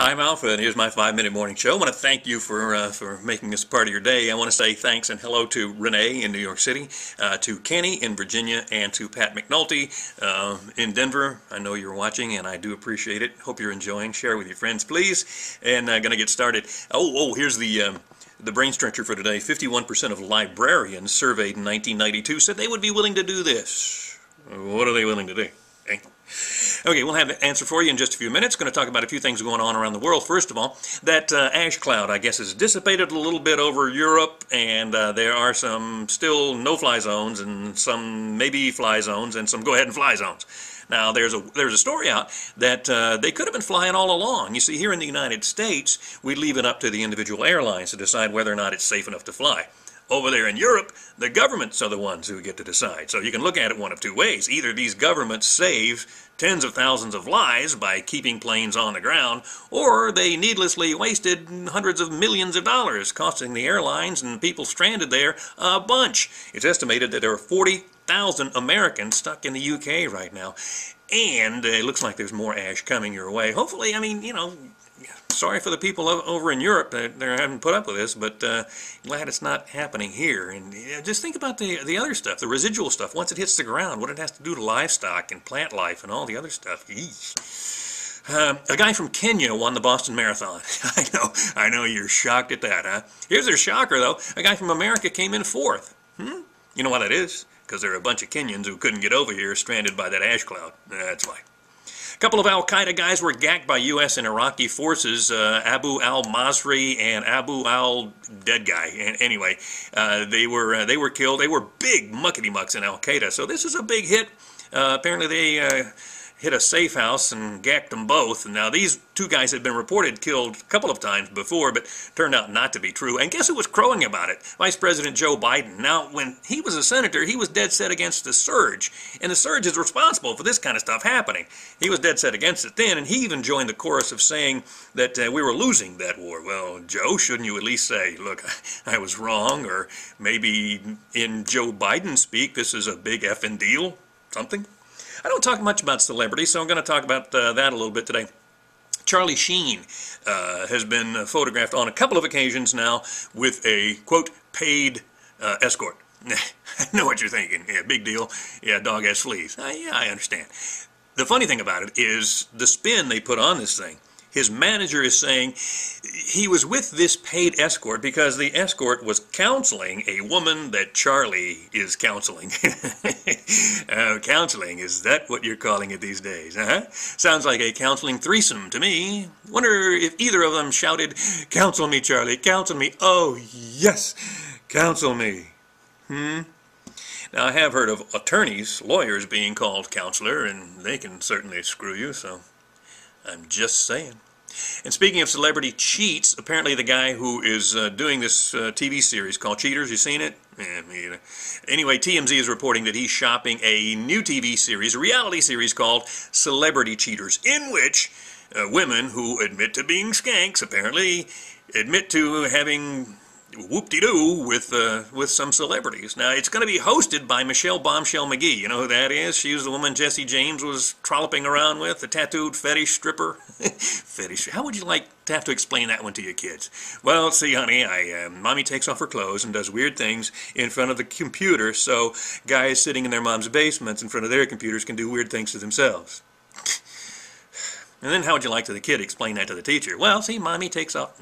I'm Alpha, and here's my 5-minute morning show. I want to thank you for making this part of your day. I want to say thanks and hello to Renee in New York City, to Kenny in Virginia, and to Pat McNulty in Denver. I know you're watching, and I do appreciate it. Hope you're enjoying. Share with your friends, please. And I'm going to get started. Here's the brain stretcher for today. 51% of librarians surveyed in 1992 said they would be willing to do this. What are they willing to do? Okay, we'll have an answer for you in just a few minutes. Going to talk about a few things going on around the world. First of all, that ash cloud, I guess, has dissipated a little bit over Europe, and there are some still no-fly zones and some maybe fly zones and some go-ahead-and-fly zones. Now, there's a story out that they could have been flying all along. You see, here in the United States, we leave it up to the individual airlines to decide whether or not it's safe enough to fly. Over there in Europe, the governments are the ones who get to decide. So you can look at it one of two ways. Either these governments save tens of thousands of lives by keeping planes on the ground, or they needlessly wasted hundreds of millions of dollars, costing the airlines and people stranded there a bunch. It's estimated that there are 40,000 Americans stuck in the UK right now. And it looks like there's more ash coming your way. Hopefully, I mean, you know, sorry for the people over in Europe that they're having to put up with this, but glad it's not happening here. And just think about the other stuff, the residual stuff. Once it hits the ground, what it has to do to livestock and plant life and all the other stuff. A guy from Kenya won the Boston Marathon. I know you're shocked at that, huh? Here's their shocker, though. A guy from America came in fourth. You know why that is? Because there are a bunch of Kenyans who couldn't get over here, stranded by that ash cloud. That's why. A couple of al-Qaeda guys were gacked by U.S. and Iraqi forces, Abu al-Masri and Abu al-Dead guy. And anyway, they were killed. They were big muckety-mucks in al-Qaeda. So this is a big hit. Apparently they hit a safe house and gacked them both. Now these two guys had been reported killed a couple of times before, but turned out not to be true. And guess who was crowing about it? Vice President Joe Biden. Now, when he was a senator, he was dead set against the surge. And the surge is responsible for this kind of stuff happening. He was dead set against it then, and he even joined the chorus of saying that we were losing that war. Well, Joe, shouldn't you at least say, look, I was wrong, or maybe in Joe Biden speak, this is a big effing deal? Something? I don't talk much about celebrities, so I'm going to talk about that a little bit today. Charlie Sheen has been photographed on a couple of occasions now with a, quote, paid escort. I know what you're thinking. Yeah, big deal. Yeah, dog has fleas. Yeah, I understand. The funny thing about it is the spin they put on this thing. His manager is saying he was with this paid escort because the escort was counseling a woman that Charlie is counseling. Counseling, is that what you're calling it these days? Sounds like a counseling threesome to me. Wonder if either of them shouted, "Counsel me, Charlie, counsel me. Oh, yes, counsel me." Now, I have heard of attorneys, lawyers being called counselor, and they can certainly screw you, so I'm just saying. And speaking of celebrity cheats, apparently the guy who is doing this TV series called Cheaters, you seen it? Me either. Anyway, TMZ is reporting that he's shopping a new TV series, a reality series called Celebrity Cheaters, in which women who admit to being skanks, apparently, admit to having whoop-de-doo with some celebrities. Now, it's going to be hosted by Michelle Bombshell McGee. You know who that is? She was the woman Jesse James was trolloping around with, the tattooed fetish stripper. Fetish. How would you like to have to explain that one to your kids? Well, see, honey, mommy takes off her clothes and does weird things in front of the computer, so guys sitting in their mom's basements in front of their computers can do weird things to themselves. And then how would you like to the kid explain that to the teacher? Well, see, mommy takes off...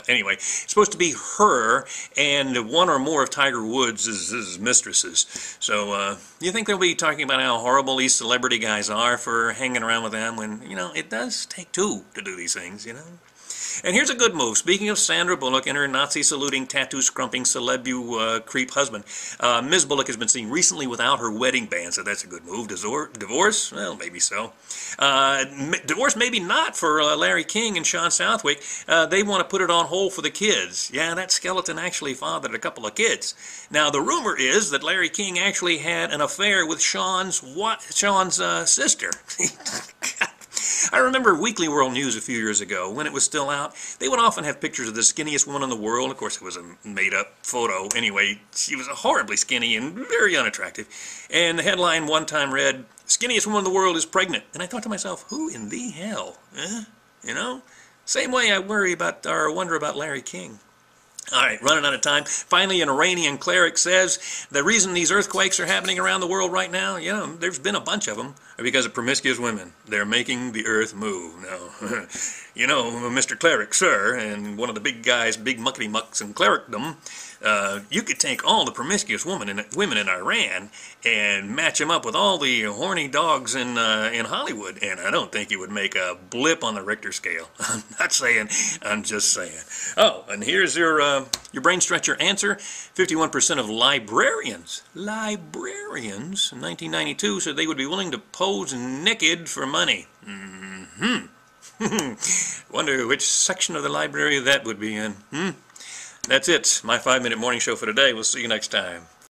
Anyway, it's supposed to be her and one or more of Tiger Woods' mistresses. So, you think they'll be talking about how horrible these celebrity guys are for hanging around with them when, you know, it does take two to do these things, you know? And here's a good move. Speaking of Sandra Bullock and her Nazi-saluting, tattoo-scrumping Celebucreep husband, Ms. Bullock has been seen recently without her wedding band, so that's a good move. Divorce? Well, maybe so. Divorce maybe not for Larry King and Sean Southwick. They want to put it on hold for the kids. Yeah, that skeleton actually fathered a couple of kids. Now, the rumor is that Larry King actually had an affair with Sean's sister. I remember Weekly World News a few years ago, when it was still out, they would often have pictures of the skinniest woman in the world. Of course, it was a made-up photo. Anyway, she was horribly skinny and very unattractive. And the headline one time read, "Skinniest woman in the world is pregnant." And I thought to myself, who in the hell? You know? Same way I wonder about Larry King. All right, running out of time. Finally, an Iranian cleric says the reason these earthquakes are happening around the world right now, there's been a bunch of them, are because of promiscuous women. They're making the earth move. Now, Mr. Cleric, sir, and one of the big guys, big muckety mucks in clericdom, you could take all the promiscuous women in Iran and match them up with all the horny dogs in Hollywood, and I don't think it would make a blip on the Richter scale. I'm not saying, I'm just saying. Oh, and here's your brain stretcher answer. 51% of librarians in 1992 said they would be willing to pose naked for money. Wonder which section of the library that would be in. That's it. My 5-minute morning show for today. We'll see you next time.